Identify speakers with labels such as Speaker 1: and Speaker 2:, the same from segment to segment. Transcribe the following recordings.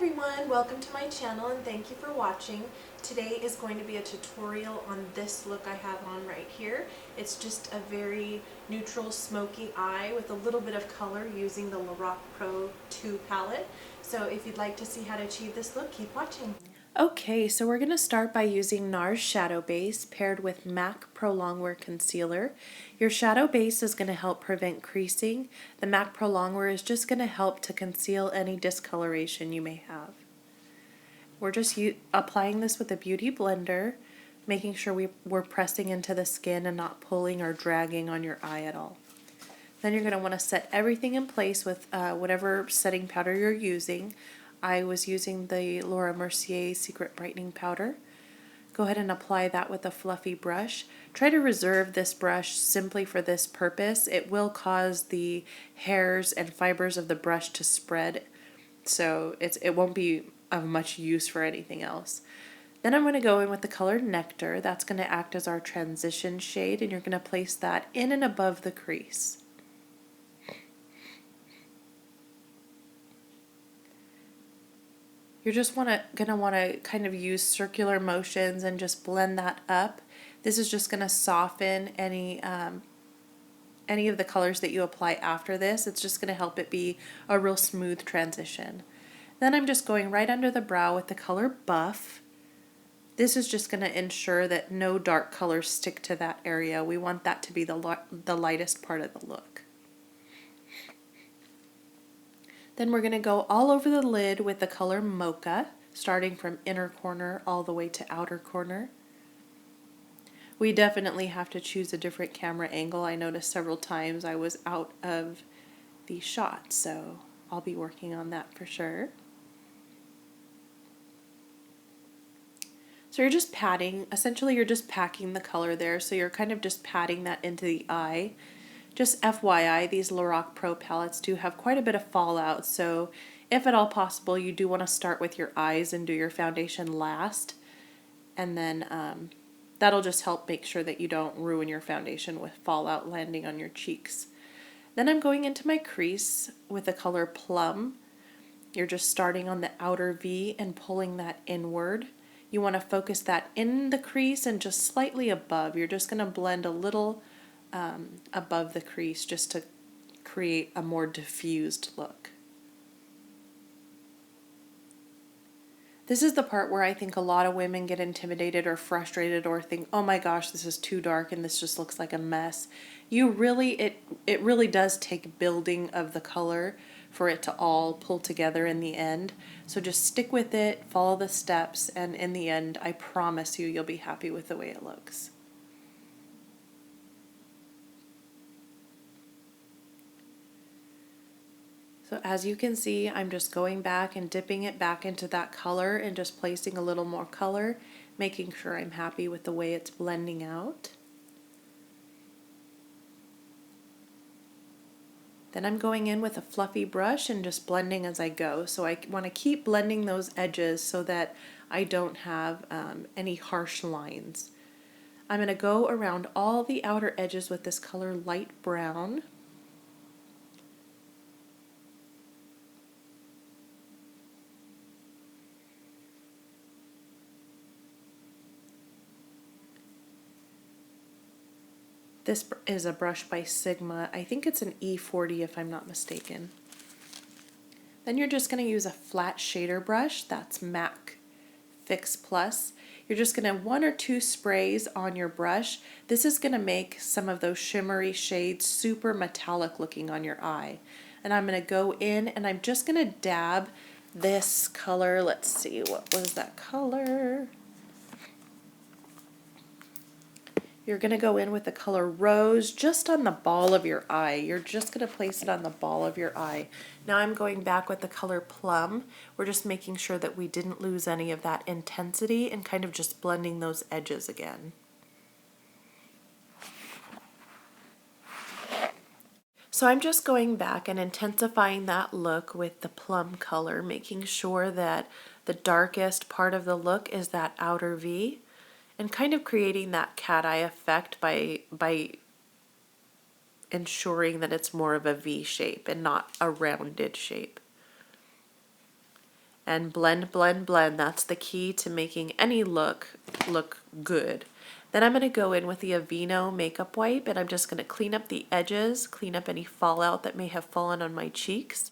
Speaker 1: everyone, welcome to my channel and thank you for watching. Today is going to be a tutorial on this look I have on right here. It's just a very neutral smoky eye with a little bit of color using the Lorac Pro 2 palette. So if you'd like to see how to achieve this look, keep watching. Okay, so we're going to start by using Nars Shadow Base paired with MAC Pro Longwear Concealer. Your shadow base is going to help prevent creasing. The MAC Pro Longwear is just going to help to conceal any discoloration you may have. We're just applying this with a beauty blender, making sure we're pressing into the skin and not pulling or dragging on your eye at all. Then you're going to want to set everything in place with whatever setting powder you're using. I was using the Mercier Secret Brightening Powder. Go ahead and apply that with a fluffy brush. Try to reserve this brush simply for this purpose. It will cause the hairs and fibers of the brush to spread, so it won't be of much use for anything else. Then I'm going to go in with the color Nectar. That's going to act as our transition shade, and you're going to place that in and above the crease. You're just gonna want to kind of use circular motions and just blend that up. This is just gonna soften any of the colors that you apply after this. It's just gonna help it be a real smooth transition. Then I'm just going right under the brow with the color Buff. This is just gonna ensure that no dark colors stick to that area. We want that to be the lightest part of the look. Then we're going to go all over the lid with the color Mocha, starting from inner corner all the way to outer corner. We definitely have to choose a different camera angle. I noticed several times I was out of the shot, so I'll be working on that for sure. So you're just patting, essentially you're just packing the color there, so you're kind of just patting that into the eye. Just FYI, these Lorac Pro palettes do have quite a bit of fallout, so if at all possible, you do want to start with your eyes and do your foundation last, and then that'll just help make sure that you don't ruin your foundation with fallout landing on your cheeks. Then I'm going into my crease with the color Plum. You're just starting on the outer V and pulling that inward. You want to focus that in the crease and just slightly above. You're just going to blend a little above the crease just to create a more diffused look. This is the part where I think a lot of women get intimidated or frustrated or think, oh my gosh, this is too dark and this just looks like a mess. It really does take building of the color for it to all pull together in the end. So just stick with it, follow the steps, and in the end, I promise you'll be happy with the way it looks. So as you can see, I'm just going back and dipping it back into that color and just placing a little more color, making sure I'm happy with the way it's blending out. Then I'm going in with a fluffy brush and just blending as I go. So I want to keep blending those edges so that I don't have any harsh lines. I'm going to go around all the outer edges with this color Light Brown. This is a brush by Sigma. I think it's an E40 if I'm not mistaken. Then you're just going to use a flat shader brush. That's MAC Fix Plus. You're just going to have 1 or 2 sprays on your brush. This is going to make some of those shimmery shades super metallic looking on your eye. And I'm going to go in and I'm just going to dab this color. Let's see, what was that color? You're going to go in with the color Rose just on the ball of your eye. You're just going to place it on the ball of your eye. Now I'm going back with the color Plum. We're just making sure that we didn't lose any of that intensity and kind of just blending those edges again. So I'm just going back and intensifying that look with the Plum color, making sure that the darkest part of the look is that outer V. And kind of creating that cat eye effect by ensuring that it's more of a V shape and not a rounded shape. And blend, blend, blend. That's the key to making any look good. Then I'm going to go in with the Aveeno makeup wipe, and I'm just going to clean up the edges, clean up any fallout that may have fallen on my cheeks.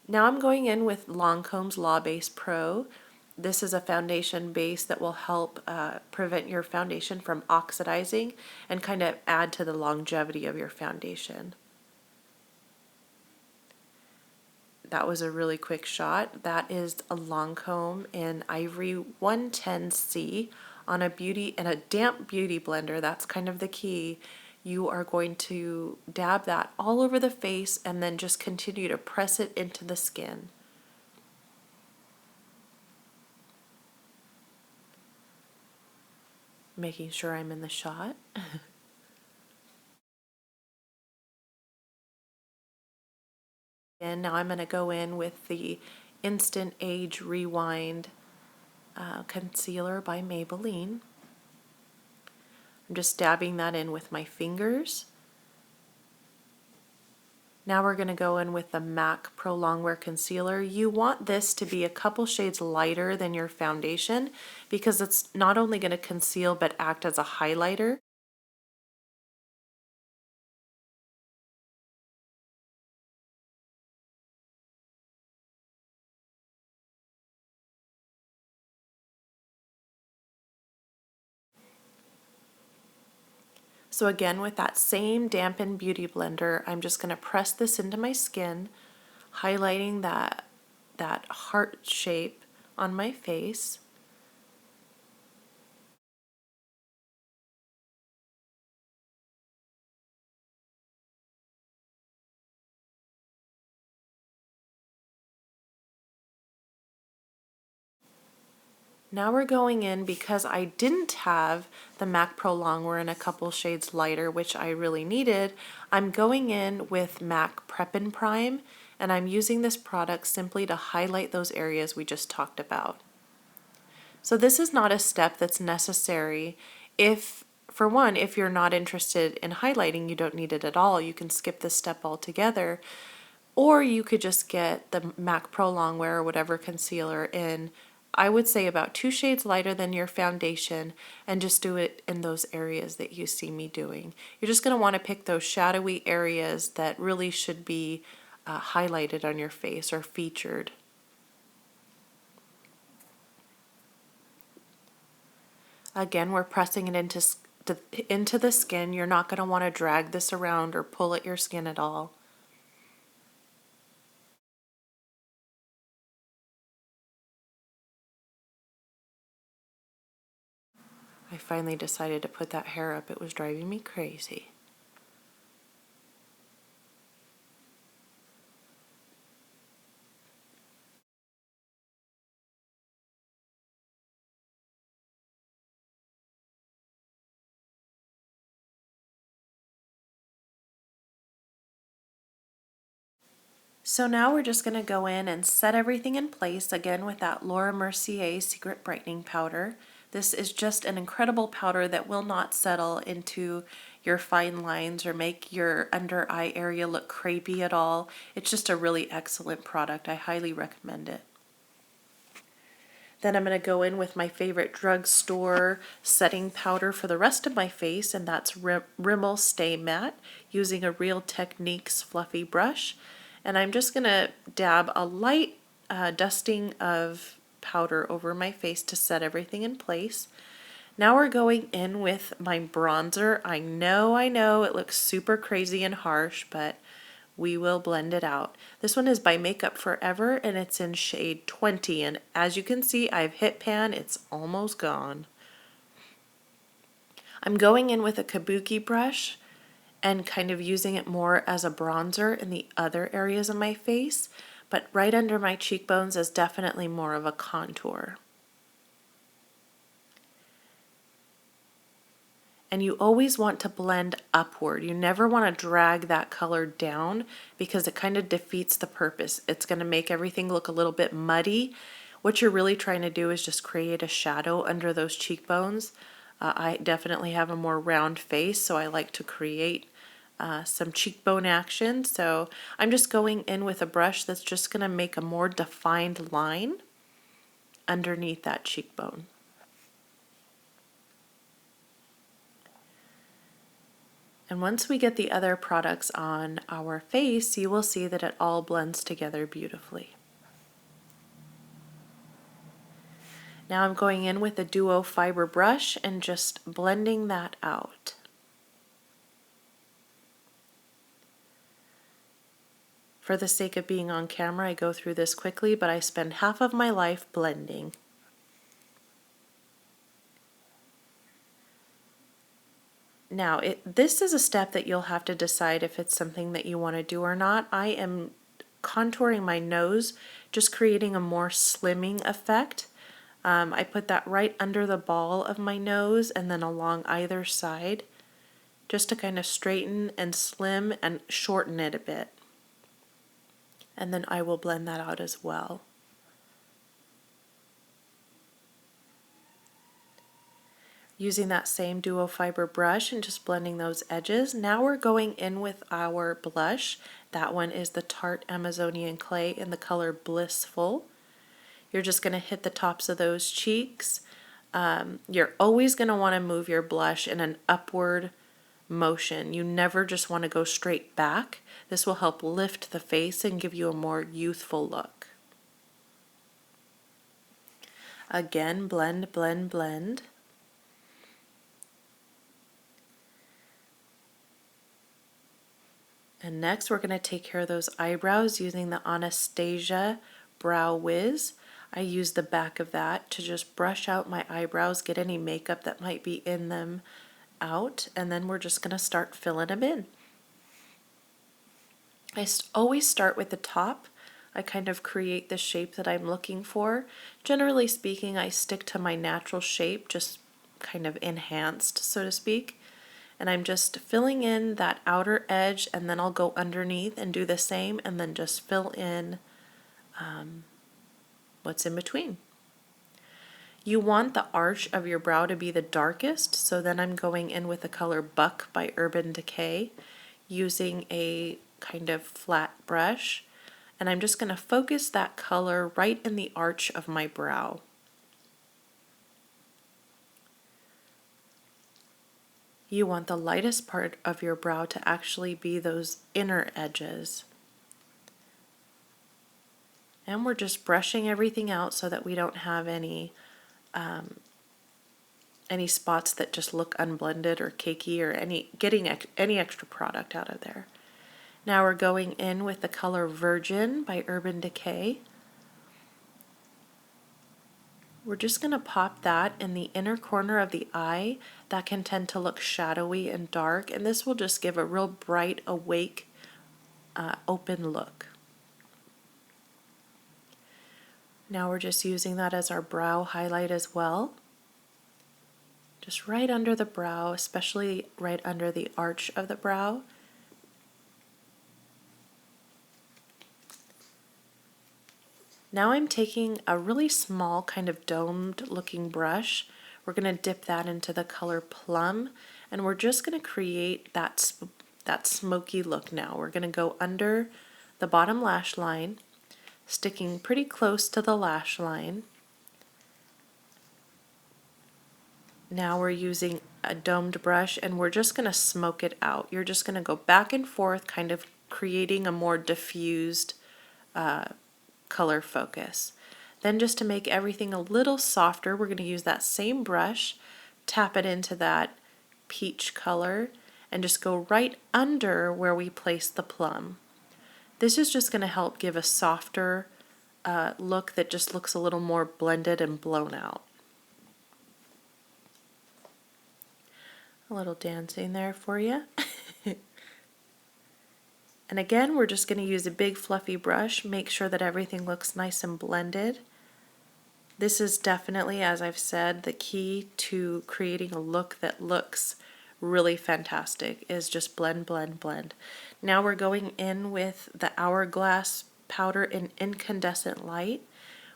Speaker 1: Now I'm going in with Lancôme's La Base Pro. This is a foundation base that will help prevent your foundation from oxidizing and kind of add to the longevity of your foundation. That was a really quick shot. That is a Lancôme in Ivory 110C on a damp beauty blender. That's kind of the key. You are going to dab that all over the face and then just continue to press it into the skin. Making sure I'm in the shot. And now I'm going to go in with the Instant Age Rewind concealer by Maybelline. I'm just dabbing that in with my fingers. Now we're going to go in with the MAC Pro Longwear concealer. You want this to be a couple shades lighter than your foundation because it's not only going to conceal but act as a highlighter. So again, with that same dampened beauty blender, I'm just going to press this into my skin, highlighting that heart shape on my face. Now we're going in, because I didn't have the MAC Pro Longwear in a couple shades lighter, which I really needed, I'm going in with MAC Prep and Prime, and I'm using this product simply to highlight those areas we just talked about. So this is not a step that's necessary. For one, if you're not interested in highlighting, you don't need it at all. You can skip this step altogether. Or you could just get the MAC Pro Longwear or whatever concealer in, I would say about 2 shades lighter than your foundation, and just do it in those areas that you see me doing. You're just going to want to pick those shadowy areas that really should be highlighted on your face or featured. Again, we're pressing it into the skin. You're not going to want to drag this around or pull at your skin at all. I finally decided to put that hair up. It was driving me crazy. So now we're just going to go in and set everything in place again with that Laura Mercier Secret Brightening Powder. This is just an incredible powder that will not settle into your fine lines or make your under eye area look crepey at all. It's just a really excellent product. I highly recommend it. Then I'm going to go in with my favorite drugstore setting powder for the rest of my face, and that's Rimmel Stay Matte, using a Real Techniques fluffy brush. And I'm just going to dab a light dusting of powder over my face to set everything in place. Now we're going in with my bronzer. I know, it looks super crazy and harsh, but we will blend it out. This one is by Makeup Forever, and it's in shade 20. And as you can see, I've hit pan. It's almost gone. I'm going in with a kabuki brush and kind of using it more as a bronzer in the other areas of my face, but right under my cheekbones is definitely more of a contour. And you always want to blend upward. You never want to drag that color down because it kind of defeats the purpose. It's going to make everything look a little bit muddy. What you're really trying to do is just create a shadow under those cheekbones. I definitely have a more round face, so I like to create some cheekbone action. So I'm just going in with a brush that's just going to make a more defined line underneath that cheekbone. And once we get the other products on our face, you will see that it all blends together beautifully. Now I'm going in with a duo fiber brush and just blending that out. For the sake of being on camera, I go through this quickly, but I spend half of my life blending. Now, this is a step that you'll have to decide if it's something that you want to do or not. I am contouring my nose, just creating a more slimming effect. I put that right under the ball of my nose and then along either side, just to kind of straighten and slim and shorten it a bit. And then I will blend that out as well. Using that same duo fiber brush and just blending those edges. Now we're going in with our blush. That one is the Tarte Amazonian Clay in the color Blissful. You're just going to hit the tops of those cheeks. You're always going to want to move your blush in an upward motion. You never just want to go straight back. This will help lift the face and give you a more youthful look. Again, blend, blend, blend. And next we're going to take care of those eyebrows using the Anastasia Brow Whiz. I use the back of that to just brush out my eyebrows, get any makeup that might be in them out, and then we're just going to start filling them in. I always start with the top. I kind of create the shape that I'm looking for. Generally speaking, I stick to my natural shape, just kind of enhanced, so to speak. And I'm just filling in that outer edge, and then I'll go underneath and do the same, and then just fill in what's in between. You want the arch of your brow to be the darkest, so then I'm going in with the color Buck by Urban Decay using a kind of flat brush, and I'm just going to focus that color right in the arch of my brow. You want the lightest part of your brow to actually be those inner edges. And we're just brushing everything out so that we don't have any spots that just look unblended or cakey, or getting any extra product out of there. Now we're going in with the color Virgin by Urban Decay. We're just going to pop that in the inner corner of the eye. That can tend to look shadowy and dark, and this will just give a real bright, awake, open look. Now we're just using that as our brow highlight as well. Just right under the brow, especially right under the arch of the brow. Now I'm taking a really small kind of domed looking brush. We're going to dip that into the color Plum, and we're just going to create that smoky look now. We're going to go under the bottom lash line, sticking pretty close to the lash line. Now we're using a domed brush, and we're just going to smoke it out. You're just going to go back and forth, kind of creating a more diffused color focus. Then, just to make everything a little softer, we're going to use that same brush, tap it into that peach color, and just go right under where we placed the plum. This is just going to help give a softer look that just looks a little more blended and blown out. A little dancing there for you. And again, we're just going to use a big fluffy brush, make sure that everything looks nice and blended. This is definitely, as I've said, the key to creating a look that looks really fantastic, is just blend, blend, blend. Now we're going in with the Hourglass powder in Incandescent Light.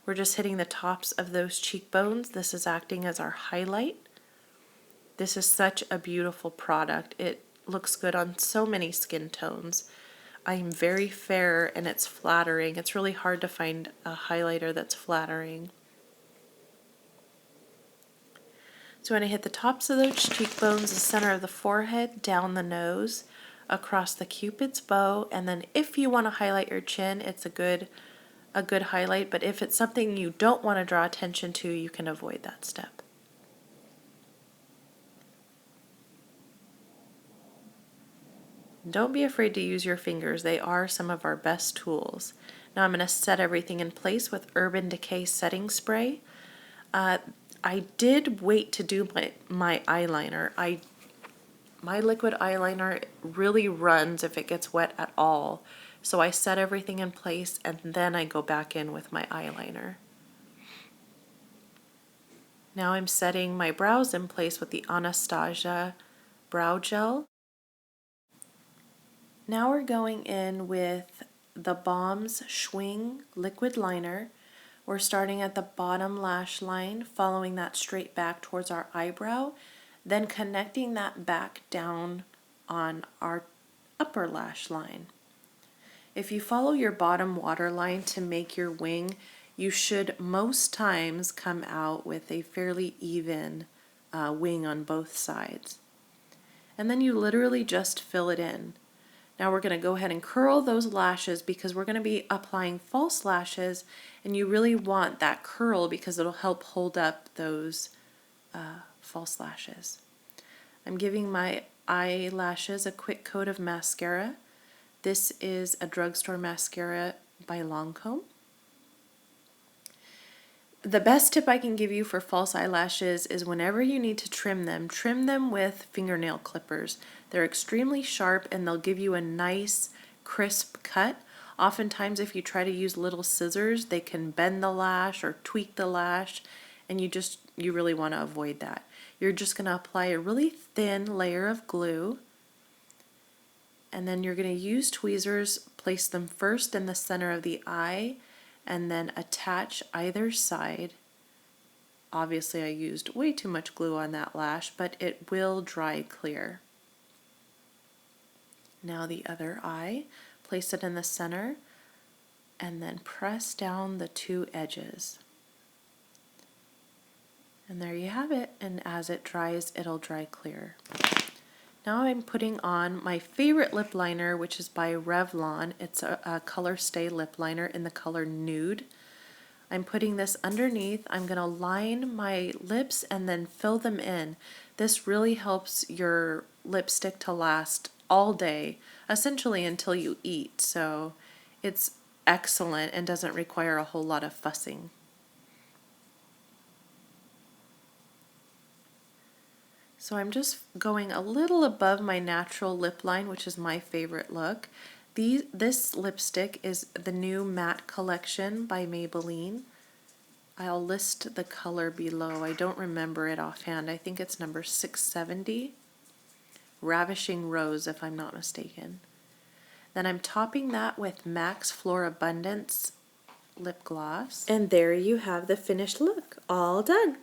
Speaker 1: We're just hitting the tops of those cheekbones. This is acting as our highlight. This is such a beautiful product. looks good on so many skin tones. I'm very fair and it's flattering. It's really hard to find a highlighter that's flattering. So I'm going to hit the tops of those cheekbones, the center of the forehead, down the nose, across the Cupid's bow, and then if you want to highlight your chin, it's a good highlight, but if it's something you don't want to draw attention to, you can avoid that step. Don't be afraid to use your fingers. They are some of our best tools. Now I'm going to set everything in place with Urban Decay setting spray. I did wait to do my eyeliner. My liquid eyeliner really runs if it gets wet at all. So I set everything in place and then I go back in with my eyeliner. Now I'm setting my brows in place with the Anastasia Brow Gel. Now we're going in with the Balm's Schwing liquid liner. We're starting at the bottom lash line, following that straight back towards our eyebrow, then connecting that back down on our upper lash line. If you follow your bottom waterline to make your wing, you should most times come out with a fairly even wing on both sides. And then you literally just fill it in. Now we're going to go ahead and curl those lashes because we're going to be applying false lashes, and you really want that curl because it'll help hold up those false lashes. I'm giving my eyelashes a quick coat of mascara. This is a drugstore mascara by Lancôme. The best tip I can give you for false eyelashes is whenever you need to trim them with fingernail clippers. They're extremely sharp and they'll give you a nice crisp cut. Oftentimes if you try to use little scissors, they can bend the lash or tweak the lash, and you really want to avoid that. You're just going to apply a really thin layer of glue, and then you're going to use tweezers, place them first in the center of the eye, and then attach either side. Obviously I used way too much glue on that lash, but it will dry clear. Now the other eye, place it in the center, and then press down the two edges. And there you have it, and as it dries, it'll dry clear. Now I'm putting on my favorite lip liner, which is by Revlon. It's a Color Stay lip liner in the color Nude. I'm putting this underneath. I'm going to line my lips and then fill them in. This really helps your lipstick to last all day, essentially until you eat. So it's excellent and doesn't require a whole lot of fussing. So I'm just going a little above my natural lip line, which is my favorite look. This lipstick is the new matte collection by Maybelline. I'll list the color below. I don't remember it offhand. I think it's number 670. Ravishing Rose, if I'm not mistaken. Then I'm topping that with MAC's Florabundance lip gloss. And there you have the finished look, all done.